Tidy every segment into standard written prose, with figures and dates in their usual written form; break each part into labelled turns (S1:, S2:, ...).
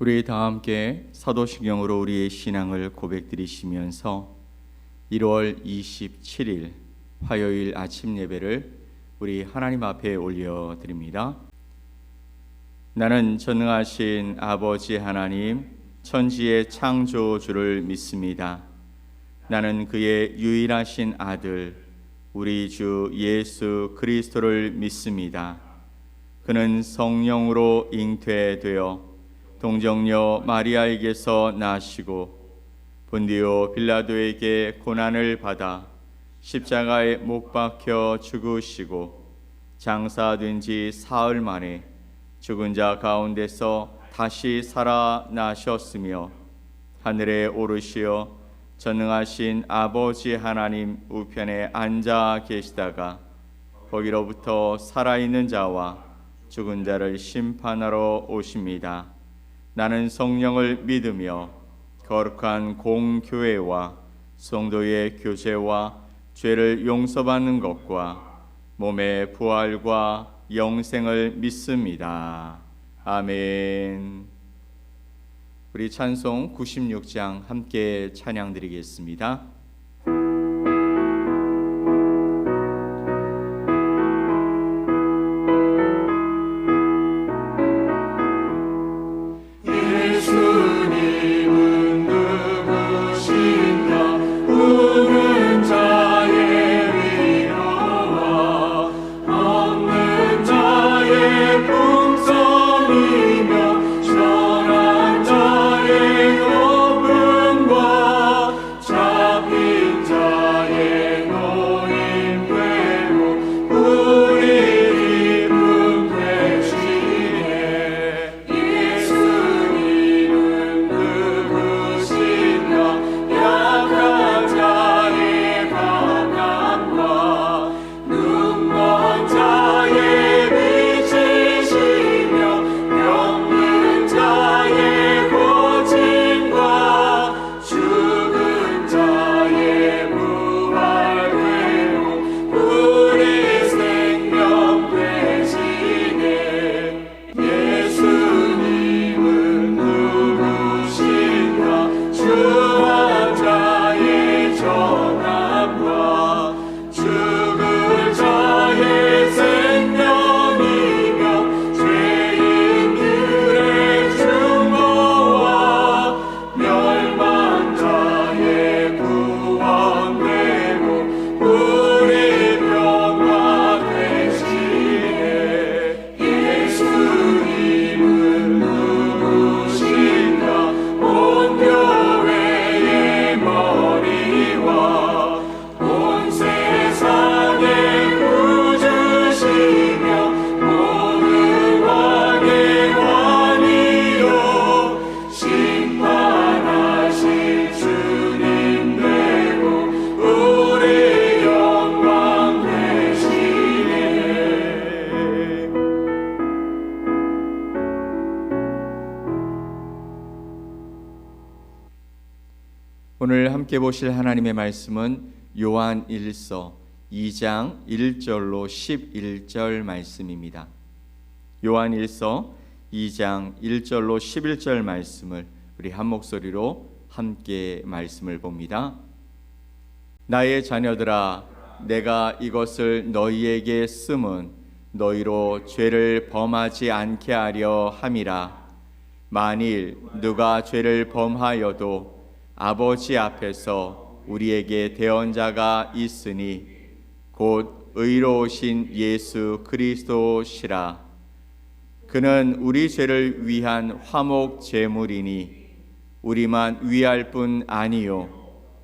S1: 우리 다 함께 사도신경으로 우리의 신앙을 고백드리시면서 1월 27일 화요일 아침 예배를 우리 하나님 앞에 올려드립니다. 나는 전능하신 아버지 하나님 천지의 창조주를 믿습니다. 나는 그의 유일하신 아들 우리 주 예수 그리스도를 믿습니다. 그는 성령으로 잉태되어 동정녀 마리아에게서 나시고 본디오 빌라도에게 고난을 받아 십자가에 못 박혀 죽으시고 장사된 지 사흘 만에 죽은 자 가운데서 다시 살아나셨으며 하늘에 오르시어 전능하신 아버지 하나님 우편에 앉아 계시다가 거기로부터 살아있는 자와 죽은 자를 심판하러 오십니다. 나는 성령을 믿으며 거룩한 공교회와 성도의 교제와 죄를 용서받는 것과 몸의 부활과 영생을 믿습니다. 아멘. 우리 찬송 96장 함께 찬양드리겠습니다. 오늘 함께 보실 하나님의 말씀은 요한 1서 2장 1절로 11절 말씀입니다. 요한 1서 2장 1절로 11절 말씀을 우리 한 목소리로 함께 말씀을 봅니다. 나의 자녀들아, 내가 이것을 너희에게 쓰면 너희로 죄를 범하지 않게 하려 함이라. 만일 누가 죄를 범하여도 아버지 앞에서 우리에게 대언자가 있으니 곧 의로우신 예수 그리스도시라. 그는 우리 죄를 위한 화목 제물이니 우리만 위할 뿐 아니요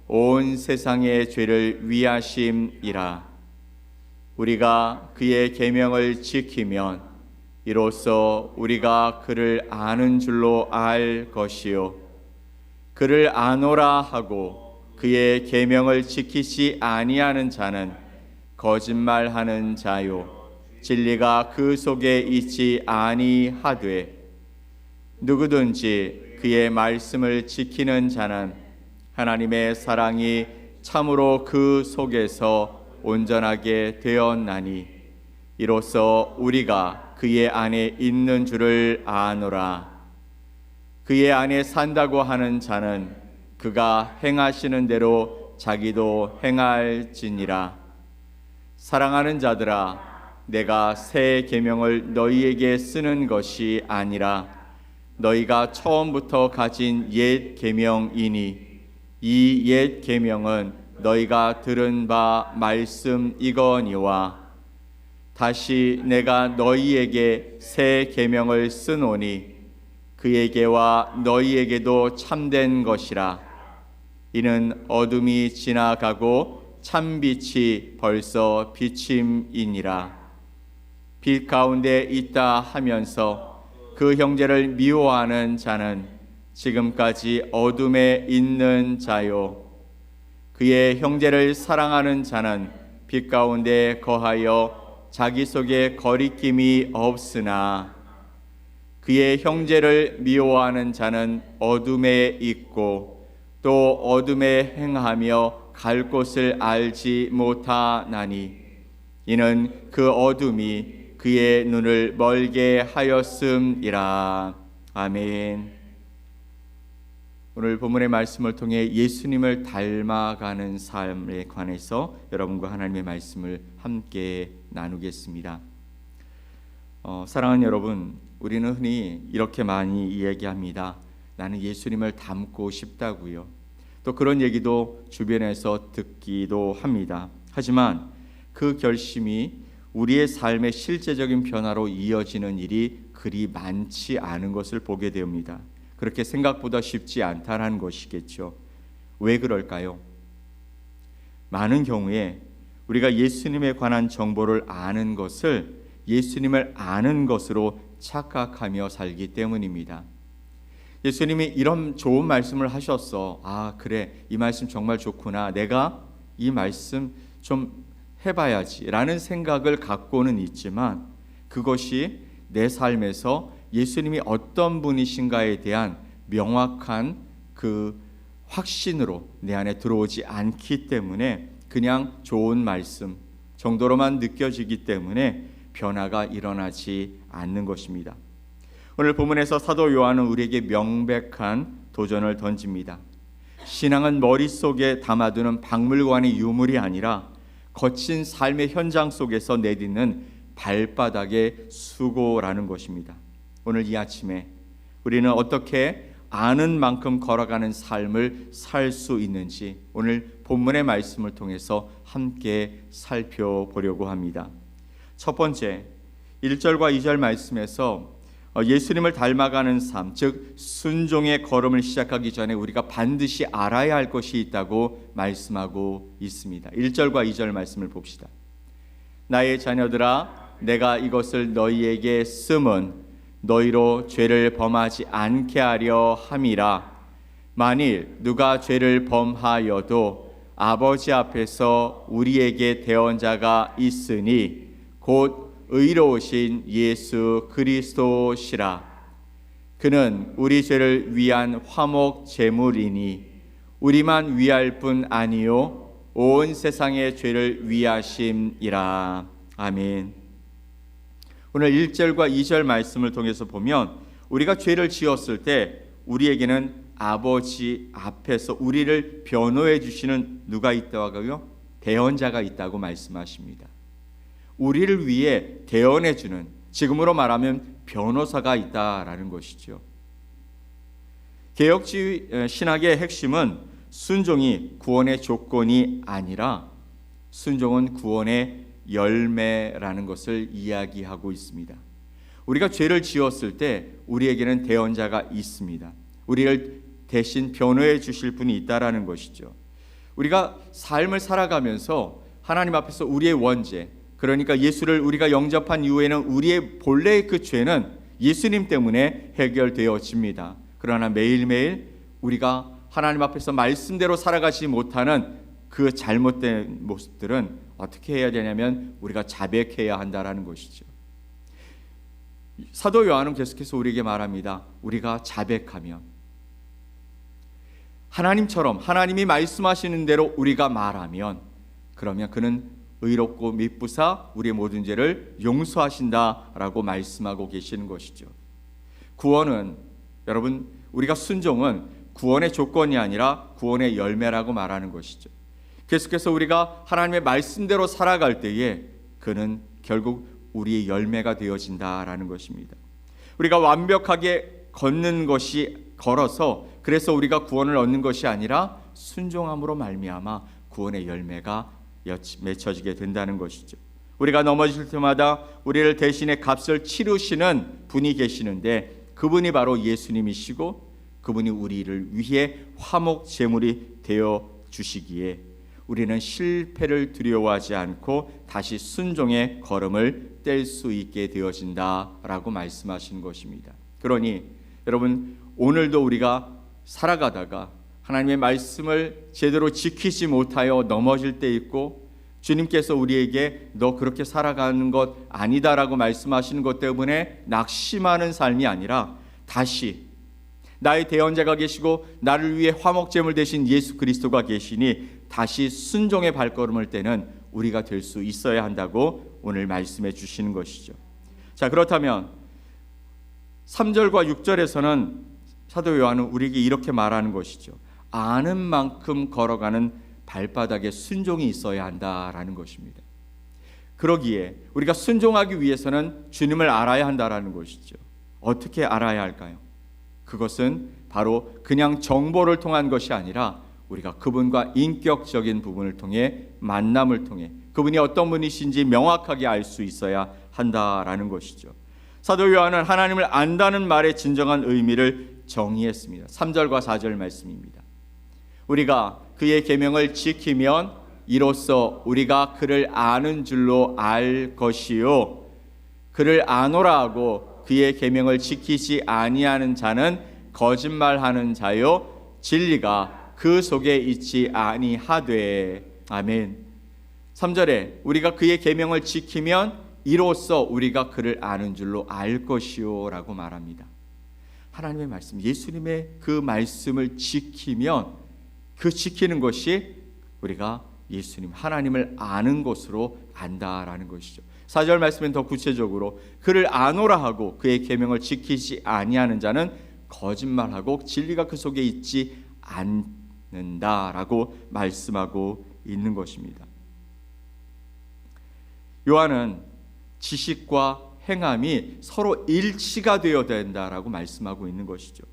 S1: 온 세상의 죄를 위하심이라. 우리가 그의 계명을 지키면 이로써 우리가 그를 아는 줄로 알 것이요 그를 아노라 하고 그의 계명을 지키지 아니하는 자는 거짓말하는 자요 진리가 그 속에 있지 아니하되 누구든지 그의 말씀을 지키는 자는 하나님의 사랑이 참으로 그 속에서 온전하게 되었나니 이로써 우리가 그의 안에 있는 줄을 아노라. 그의 안에 산다고 하는 자는 그가 행하시는 대로 자기도 행할지니라. 사랑하는 자들아, 내가 새 계명을 너희에게 쓰는 것이 아니라 너희가 처음부터 가진 옛 계명이니 이 옛 계명은 너희가 들은 바 말씀이거니와 다시 내가 너희에게 새 계명을 쓰노니 그에게와 너희에게도 참된 것이라. 이는 어둠이 지나가고 참빛이 벌써 비침이니라. 빛 가운데 있다 하면서 그 형제를 미워하는 자는 지금까지 어둠에 있는 자요. 그의 형제를 사랑하는 자는 빛 가운데 거하여 자기 속에 거리낌이 없으나 그의 형제를 미워하는 자는 어둠에 있고 또 어둠에 행하며 갈 곳을 알지 못하나니 이는 그 어둠이 그의 눈을 멀게 하였음이라. 아멘. 오늘 본문의 말씀을 통해 예수님을 닮아가는 삶에 관해서 여러분과 하나님의 말씀을 함께 나누겠습니다. 사랑하는 여러분, 우리는 흔히 이렇게 많이 이야기합니다. 나는 예수님을 닮고 싶다고요. 또 그런 얘기도 주변에서 듣기도 합니다. 하지만 그 결심이 우리의 삶의 실제적인 변화로 이어지는 일이 그리 많지 않은 것을 보게 됩니다. 그렇게 생각보다 쉽지 않다는 것이겠죠. 왜 그럴까요? 많은 경우에 우리가 예수님에 관한 정보를 아는 것을 예수님을 아는 것으로 착각하며 살기 때문입니다. 예수님이 이런 좋은 말씀을 하셨어. 아, 그래, 이 말씀 정말 좋구나. 내가 이 말씀 좀 해봐야지 라는 생각을 갖고는 있지만 그것이 내 삶에서 예수님이 어떤 분이신가에 대한 명확한 그 확신으로 내 안에 들어오지 않기 때문에 그냥 좋은 말씀 정도로만 느껴지기 때문에 변화가 일어나지 않는 것입니다. 오늘 본문에서 사도 요한은 우리에게 명백한 도전을 던집니다. 신앙은 머릿속에 담아두는 박물관의 유물이 아니라 거친 삶의 현장 속에서 내딛는 발바닥의 수고라는 것입니다. 오늘 이 아침에 우리는 어떻게 아는 만큼 걸어가는 삶을 살 수 있는지 오늘 본문의 말씀을 통해서 함께 살펴보려고 합니다. 첫 번째, 1절과 2절 말씀에서 예수님을 닮아가는 삶, 즉 순종의 걸음을 시작하기 전에 우리가 반드시 알아야 할 것이 있다고 말씀하고 있습니다. 1절과 2절 말씀을 봅시다. 나의 자녀들아, 내가 이것을 너희에게 씀은 너희로 죄를 범하지 않게 하려 함이라. 만일 누가 죄를 범하여도 아버지 앞에서 우리에게 대언자가 있으니 곧 의로우신 예수 그리스도시라. 그는 우리 죄를 위한 화목 제물이니 우리만 위할 뿐 아니요 온 세상의 죄를 위하심이라. 아멘. 오늘 1절과 2절 말씀을 통해서 보면 우리가 죄를 지었을 때 우리에게는 아버지 앞에서 우리를 변호해 주시는 누가 있다고요? 대언자가 있다고 말씀하십니다. 우리를 위해 대언해 주는, 지금으로 말하면 변호사가 있다라는 것이죠. 개혁주의 신학의 핵심은 순종이 구원의 조건이 아니라 순종은 구원의 열매라는 것을 이야기하고 있습니다. 우리가 죄를 지었을 때 우리에게는 대언자가 있습니다. 우리를 대신 변호해 주실 분이 있다라는 것이죠. 우리가 삶을 살아가면서 하나님 앞에서 우리의 원죄, 그러니까 예수를 우리가 영접한 이후에는 우리의 본래의 그 죄는 예수님 때문에 해결되어집니다. 그러나 매일매일 우리가 하나님 앞에서 말씀대로 살아가지 못하는 그 잘못된 모습들은 어떻게 해야 되냐면 우리가 자백해야 한다라는 것이죠. 사도 요한은 계속해서 우리에게 말합니다. 우리가 자백하면, 하나님처럼 하나님이 말씀하시는 대로 우리가 말하면, 그러면 그는 의롭고 미쁘사 우리의 모든 죄를 용서하신다라고 말씀하고 계시는 것이죠. 구원은 여러분 우리가 순종은 구원의 조건이 아니라 구원의 열매라고 말하는 것이죠. 계속해서 우리가 하나님의 말씀대로 살아갈 때에 그는 결국 우리의 열매가 되어진다라는 것입니다. 우리가 완벽하게 걸어서 그래서 우리가 구원을 얻는 것이 아니라 순종함으로 말미암아 구원의 열매가 맺혀지게 된다는 것이죠. 우리가 넘어질 때마다 우리를 대신에 값을 치르시는 분이 계시는데 그분이 바로 예수님이시고 그분이 우리를 위해 화목 제물이 되어 주시기에 우리는 실패를 두려워하지 않고 다시 순종의 걸음을 뗄 수 있게 되어진다라고 말씀하신 것입니다. 그러니 여러분, 오늘도 우리가 살아가다가 하나님의 말씀을 제대로 지키지 못하여 넘어질 때 있고 주님께서 우리에게 너 그렇게 살아가는 것 아니다라고 말씀하시는 것 때문에 낙심하는 삶이 아니라 다시 나의 대언자가 계시고 나를 위해 화목제물 되신 예수 그리스도가 계시니 다시 순종의 발걸음을 떼는 우리가 될 수 있어야 한다고 오늘 말씀해 주시는 것이죠. 자, 그렇다면 3절과 6절에서는 사도 요한은 우리에게 이렇게 말하는 것이죠. 아는 만큼 걸어가는 발바닥에 순종이 있어야 한다라는 것입니다. 그러기에 우리가 순종하기 위해서는 주님을 알아야 한다라는 것이죠. 어떻게 알아야 할까요? 그것은 바로 그냥 정보를 통한 것이 아니라 우리가 그분과 인격적인 부분을 통해 만남을 통해 그분이 어떤 분이신지 명확하게 알 수 있어야 한다라는 것이죠. 사도 요한은 하나님을 안다는 말의 진정한 의미를 정의했습니다. 3절과 4절 말씀입니다. 우리가 그의 계명을 지키면 이로써 우리가 그를 아는 줄로 알 것이요 그를 아노라 하고 그의 계명을 지키지 아니하는 자는 거짓말하는 자요 진리가 그 속에 있지 아니하되. 아멘. 3절에 우리가 그의 계명을 지키면 이로써 우리가 그를 아는 줄로 알 것이요 라고 말합니다. 하나님의 말씀, 예수님의 그 말씀을 지키면 그 지키는 것이 우리가 예수님 하나님을 아는 것으로 안다라는 것이죠. 4절 말씀은 더 구체적으로 그를 아노라 하고 그의 계명을 지키지 아니하는 자는 거짓말하고 진리가 그 속에 있지 않는다라고 말씀하고 있는 것입니다. 요한은 지식과 행함이 서로 일치가 되어야 된다라고 말씀하고 있는 것이죠.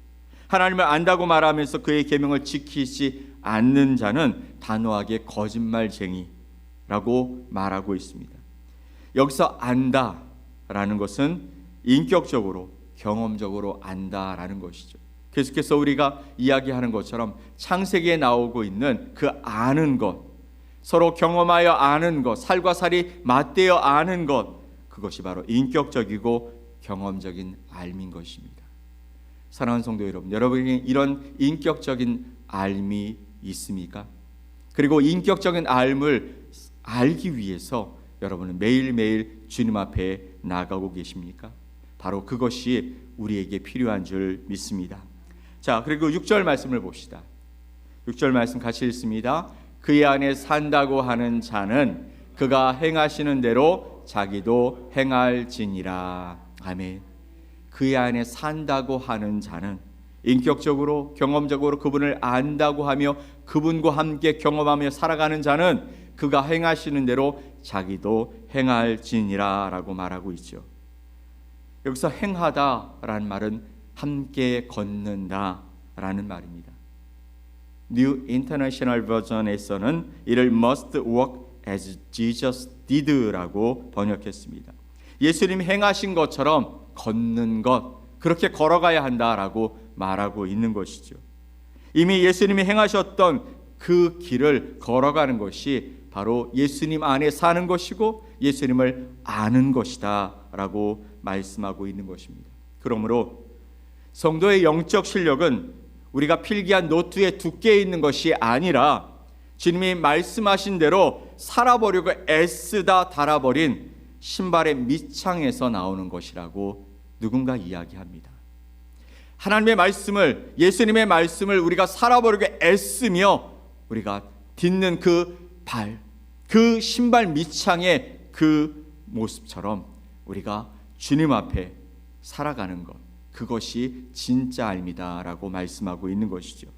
S1: 하나님을 안다고 말하면서 그의 계명을 지키지 않는 자는 단호하게 거짓말쟁이라고 말하고 있습니다. 여기서 안다라는 것은 인격적으로 경험적으로 안다라는 것이죠. 계속해서 우리가 이야기하는 것처럼 창세기에 나오고 있는 그 아는 것, 서로 경험하여 아는 것, 살과 살이 맞대어 아는 것, 그것이 바로 인격적이고 경험적인 알미인 것입니다. 사랑하는 성도 여러분, 여러분이 이런 인격적인 알미 있습니까? 그리고 인격적인 알을 알기 위해서 여러분은 매일매일 주님 앞에 나아가고 계십니까? 바로 그것이 우리에게 필요한 줄 믿습니다. 자, 그리고 6절 말씀을 봅시다. 6절 말씀 같이 읽습니다. 그의 안에 산다고 하는 자는 그가 행하시는 대로 자기도 행할지니라. 아멘. 그의 안에 산다고 하는 자는 인격적으로 경험적으로 그분을 안다고 하며 그분과 함께 경험하며 살아가는 자는 그가 행하시는 대로 자기도 행할지니라 라고 말하고 있죠. 여기서 행하다라는 말은 함께 걷는다라는 말입니다. New International Version에서는 이를 must walk as Jesus did라고 번역했습니다. 예수님이 행하신 것처럼 걷는 것, 그렇게 걸어가야 한다라고 말하고 있는 것이죠. 이미 예수님이 행하셨던 그 길을 걸어가는 것이 바로 예수님 안에 사는 것이고 예수님을 아는 것이다 라고 말씀하고 있는 것입니다. 그러므로 성도의 영적 실력은 우리가 필기한 노트에 두께에 있는 것이 아니라 주님이 말씀하신 대로 살아보려고 애쓰다 달아버린 신발의 밑창에서 나오는 것이라고 누군가 이야기합니다. 하나님의 말씀을, 예수님의 말씀을 우리가 살아보려고 애쓰며 우리가 딛는 그 발, 그 신발 밑창의 그 모습처럼 우리가 주님 앞에 살아가는 것, 그것이 진짜 삶이다라고 말씀하고 있는 것이죠.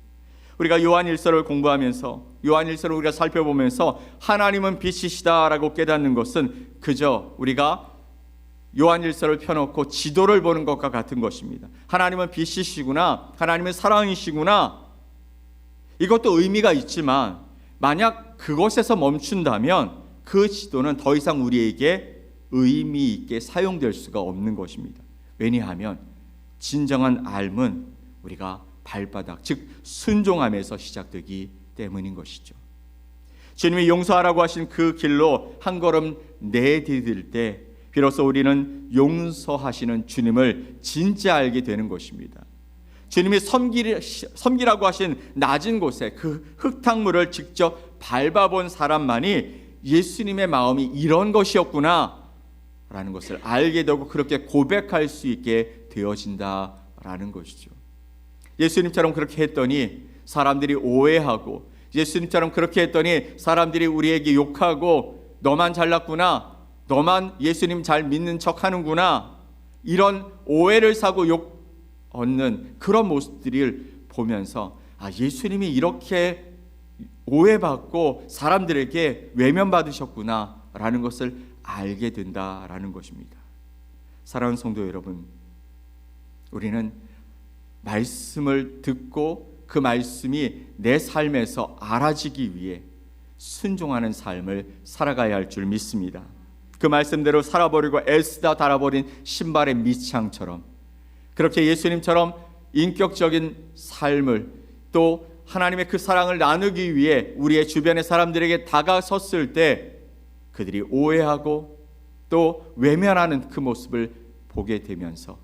S1: 우리가 요한일서를 공부하면서, 요한일서를 우리가 살펴보면서 하나님은 빛이시다라고 깨닫는 것은 그저 우리가 요한일서를 펴놓고 지도를 보는 것과 같은 것입니다. 하나님은 빛이시구나, 하나님은 사랑이시구나, 이것도 의미가 있지만 만약 그것에서 멈춘다면 그 지도는 더 이상 우리에게 의미 있게 사용될 수가 없는 것입니다. 왜냐하면 진정한 삶은 우리가 발바닥, 즉 순종함에서 시작되기 때문인 것이죠. 주님이 용서하라고 하신 그 길로 한 걸음 내디딜 때 비로소 우리는 용서하시는 주님을 진짜 알게 되는 것입니다. 주님이 섬기라고 하신 낮은 곳에 그 흙탕물을 직접 밟아본 사람만이 예수님의 마음이 이런 것이었구나 라는 것을 알게 되고 그렇게 고백할 수 있게 되어진다라는 것이죠. 예수님처럼 그렇게 했더니 사람들이 오해하고, 예수님처럼 그렇게 했더니 사람들이 우리에게 욕하고, 너만 잘났구나, 너만 예수님 잘 믿는 척 하는구나, 이런 오해를 사고 욕 얻는 그런 모습들을 보면서 예수님이 이렇게 오해받고 사람들에게 외면받으셨구나 라는 것을 알게 된다라는 것입니다. 사랑하는 성도 여러분, 우리는 말씀을 듣고 그 말씀이 내 삶에서 알아지기 위해 순종하는 삶을 살아가야 할 줄 믿습니다. 그 말씀대로 살아버리고 애쓰다 달아버린 신발의 밑창처럼, 그렇게 예수님처럼 인격적인 삶을, 또 하나님의 그 사랑을 나누기 위해 우리의 주변의 사람들에게 다가섰을 때 그들이 오해하고 또 외면하는 그 모습을 보게 되면서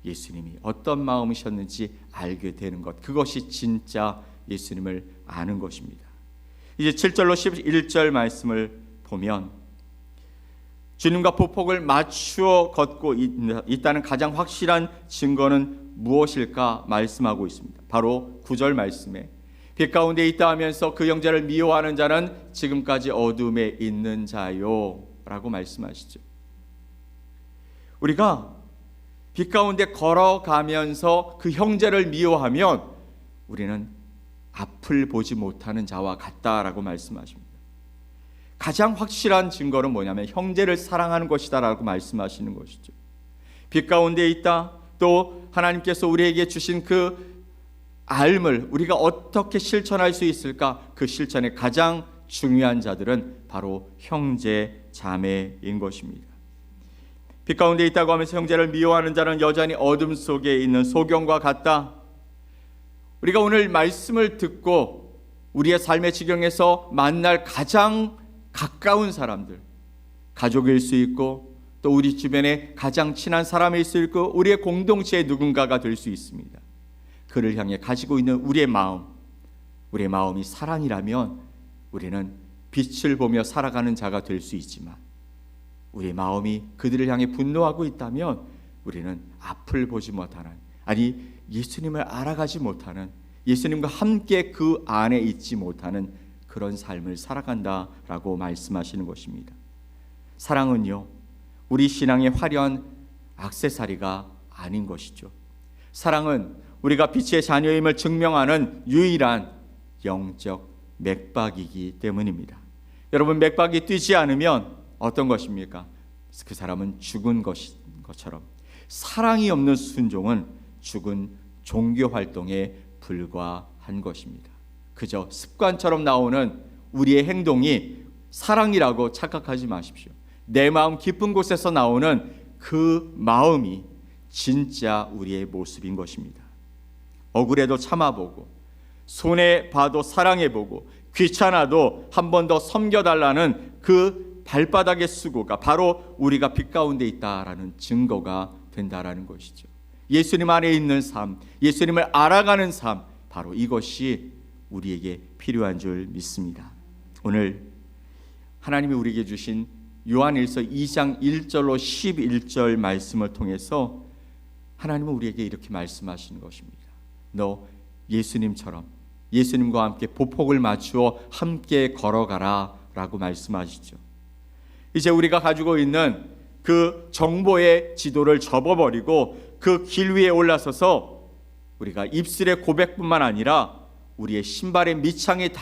S1: 예수님이 어떤 마음이셨는지 알게 되는 것, 그것이 진짜 예수님을 아는 것입니다. 이제 7절로 11절 말씀을 보면 주님과 보폭을 맞추어 걷고 있다는 가장 확실한 증거는 무엇일까 말씀하고 있습니다. 바로 9절 말씀에 빛 가운데 있다 하면서 그 형제를 미워하는 자는 지금까지 어둠에 있는 자요 라고 말씀하시죠. 우리가 빛 가운데 걸어가면서 그 형제를 미워하면 우리는 앞을 보지 못하는 자와 같다라고 말씀하십니다. 가장 확실한 증거는 뭐냐면 형제를 사랑하는 것이다 라고 말씀하시는 것이죠. 빛 가운데 있다, 또 하나님께서 우리에게 주신 그 삶을 우리가 어떻게 실천할 수 있을까? 그 실천의 가장 중요한 자들은 바로 형제 자매인 것입니다. 빛 가운데 있다고 하면서 형제를 미워하는 자는 여전히 어둠 속에 있는 소경과 같다. 우리가 오늘 말씀을 듣고 우리의 삶의 지경에서 만날 가장 가까운 사람들, 가족일 수 있고 또 우리 주변에 가장 친한 사람일 수 있고 우리의 공동체의 누군가가 될 수 있습니다. 그를 향해 가지고 있는 우리의 마음이 사랑이라면 우리는 빛을 보며 살아가는 자가 될 수 있지만, 우리의 마음이 그들을 향해 분노하고 있다면 우리는 앞을 보지 못하는, 아니 예수님을 알아가지 못하는, 예수님과 함께 그 안에 있지 못하는 그런 삶을 살아간다라고 말씀하시는 것입니다. 사랑은요, 우리 신앙의 화려한 액세서리가 아닌 것이죠. 사랑은 우리가 빛의 자녀임을 증명하는 유일한 영적 맥박이기 때문입니다. 여러분, 맥박이 뛰지 않으면 어떤 것입니까? 그 사람은 죽은 것처럼, 사랑이 없는 순종은 죽은 종교 활동에 불과한 것입니다. 그저 습관처럼 나오는 우리의 행동이 사랑이라고 착각하지 마십시오. 내 마음 깊은 곳에서 나오는 그 마음이 진짜 우리의 모습인 것입니다. 억울해도 참아보고, 손해봐도 사랑해보고, 귀찮아도 한 번 더 섬겨달라는 그 발바닥의 수고가 바로 우리가 빛 가운데 있다라는 증거가 된다라는 것이죠. 예수님 안에 있는 삶, 예수님을 알아가는 삶, 바로 이것이 우리에게 필요한 줄 믿습니다. 오늘 하나님이 우리에게 주신 요한일서 2장 1절로 11절 말씀을 통해서 하나님은 우리에게 이렇게 말씀하시는 것입니다. 너 예수님처럼, 예수님과 함께 보폭을 맞추어 함께 걸어가라 라고 말씀하시죠. 이제 우리가 가지고 있는 그 정보의 지도를 접어버리고 그 길 위에 올라서서 우리가 입술의 고백뿐만 아니라 우리의 신발의 밑창에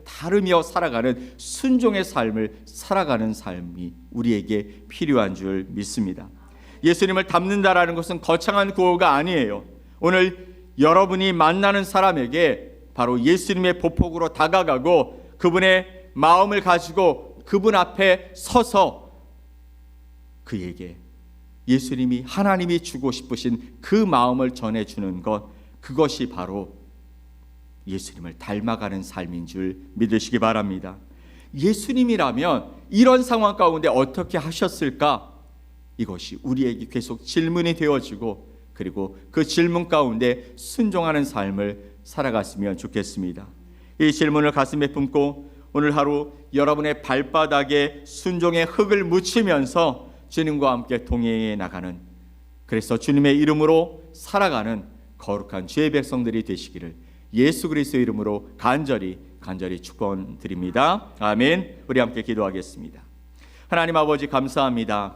S1: 다르며 살아가는 순종의 삶을 살아가는 삶이 우리에게 필요한 줄 믿습니다. 예수님을 닮는다라는 것은 거창한 구호가 아니에요. 오늘 여러분이 만나는 사람에게 바로 예수님의 보폭으로 다가가고 그분의 마음을 가지고 그분 앞에 서서 그에게 예수님이, 하나님이 주고 싶으신 그 마음을 전해주는 것, 그것이 바로 예수님을 닮아가는 삶인 줄 믿으시기 바랍니다. 예수님이라면 이런 상황 가운데 어떻게 하셨을까? 이것이 우리에게 계속 질문이 되어지고, 그리고 그 질문 가운데 순종하는 삶을 살아갔으면 좋겠습니다. 이 질문을 가슴에 품고 오늘 하루 여러분의 발바닥에 순종의 흙을 묻히면서 주님과 함께 동행해 나가는, 그래서 주님의 이름으로 살아가는 거룩한 주의 백성들이 되시기를 예수 그리스도의 이름으로 간절히 축원드립니다. 아멘. 우리 함께 기도하겠습니다. 하나님 아버지, 감사합니다.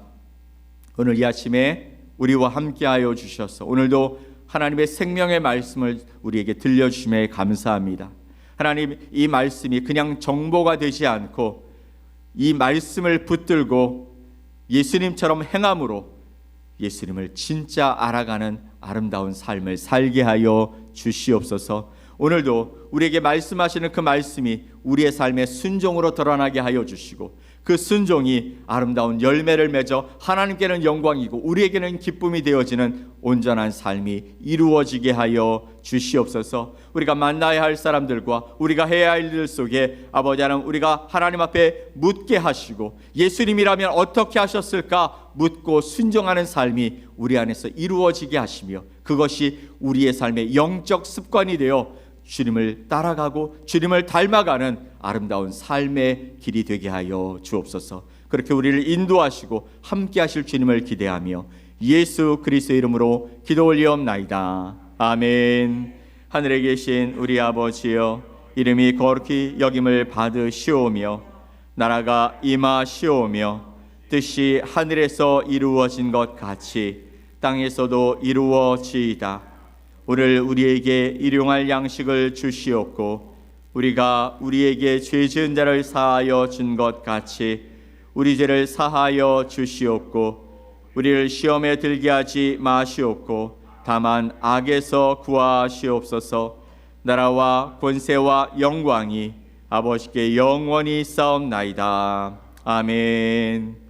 S1: 오늘 이 아침에 우리와 함께하여 주셔서 오늘도 하나님의 생명의 말씀을 우리에게 들려주심에 감사합니다. 하나님, 이 말씀이 그냥 정보가 되지 않고 이 말씀을 붙들고 예수님처럼 행함으로 예수님을 진짜 알아가는 아름다운 삶을 살게 하여 주시옵소서. 오늘도 우리에게 말씀하시는 그 말씀이 우리의 삶의 순종으로 드러나게 하여 주시고, 그 순종이 아름다운 열매를 맺어 하나님께는 영광이고 우리에게는 기쁨이 되어지는 온전한 삶이 이루어지게 하여 주시옵소서. 우리가 만나야 할 사람들과 우리가 해야 할 일 속에 아버지 하나님, 우리가 하나님 앞에 묻게 하시고 예수님이라면 어떻게 하셨을까 묻고 순종하는 삶이 우리 안에서 이루어지게 하시며, 그것이 우리의 삶의 영적 습관이 되어 주님을 따라가고 주님을 닮아가는 아름다운 삶의 길이 되게 하여 주옵소서. 그렇게 우리를 인도하시고 함께 하실 주님을 기대하며 예수 그리스도의 이름으로 기도 올리옵나이다. 아멘. 하늘에 계신 우리 아버지여, 이름이 거룩히 여김을 받으시오며 나라가 임하시오며 뜻이 하늘에서 이루어진 것 같이 땅에서도 이루어지이다. 오늘 우리에게 일용할 양식을 주시옵고 우리가 우리에게 죄 지은 자를 사하여 준 것 같이 우리 죄를 사하여 주시옵고 우리를 시험에 들게 하지 마시옵고 다만 악에서 구하시옵소서. 나라와 권세와 영광이 아버지께 영원히 싸움나이다. 아멘.